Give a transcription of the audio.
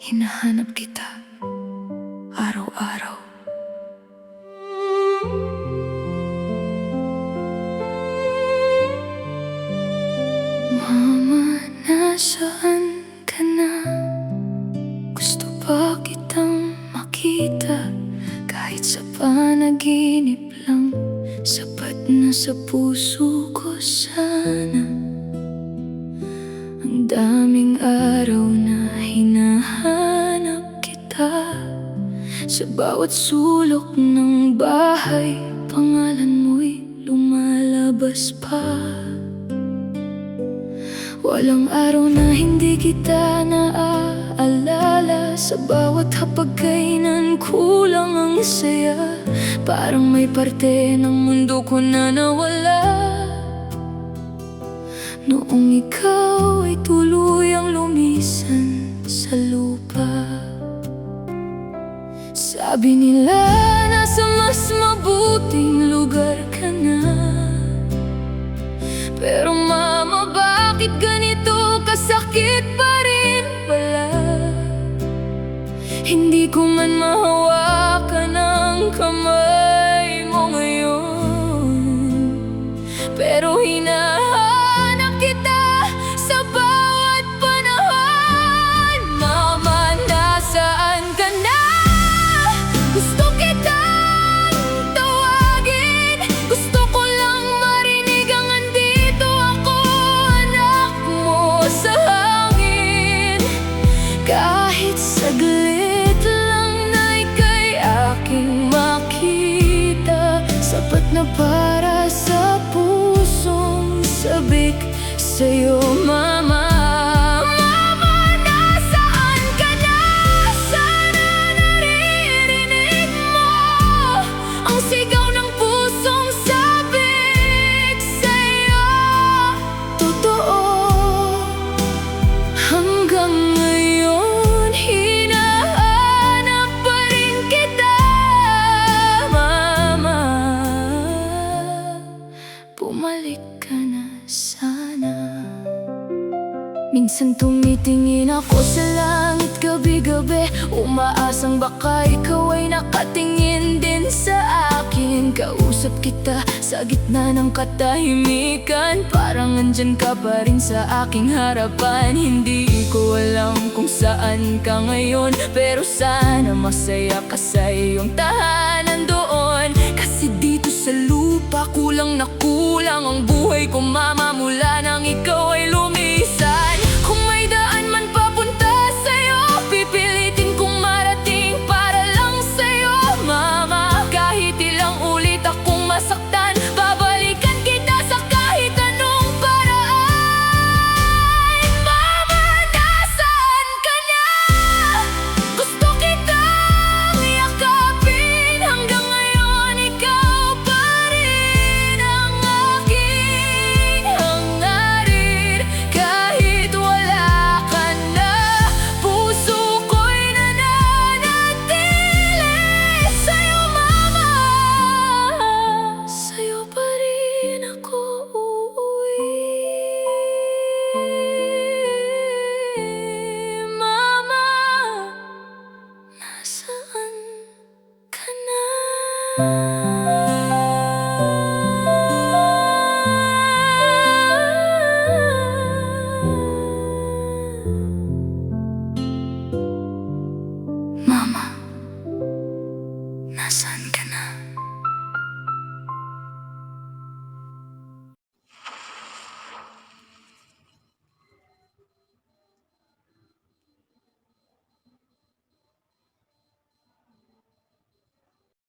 Hinahanap kita araw-araw. Mama, nasaan ka na? Gusto pa kitang makita. Kahit sa panaginip lang, sapat na sa puso ko sana. Ang daming araw na hinahanap kita. Sa bawat sulok ng bahay, pangalan mo'y lumalabas pa. Walang araw na hindi kita naaalala. Sa bawat hapagkainan kulang ang saya. Parang may parte ng mundo ko na nawala. Noong ikaw ay tuluyang lumisan sa lupa. Sabi nila nasa mas mabuting lugar ka na. Pero mama, bakit ganito kasakit pa rin pala? Hindi ko man mahawakan ang kamay mo ngayon, pero hinahanap kita sa bawat panahon. Mama, nasaan ka na? Gusto kitang tawagin. Gusto ko lang marinig ang andito ako, anak mo sa hangin. Kahit saglit lang na ika'y aking makita, sapat na para sa pusong sabik sa'yo, mama. Mama, nasaan ka na? Sana naririnig mo ang sigaw ng pusong sabik sa'yo. Totoo, hanggang ngayon hinahanap pa rin kita, mama. Bumalik ka na sana. Minsan tumitingin ako sa langit gabi-gabi, umaasang baka ikaw ay nakatingin din sa akin. Kausap kita sa gitna ng katahimikan, parang andyan ka pa rin sa aking harapan. Hindi ko alam kung saan ka ngayon, pero sana masaya ka sa iyong tahanan doon. Kasi dito sa lupa kulang na kulang ang buhay ko, mama, mula nang ikaw ay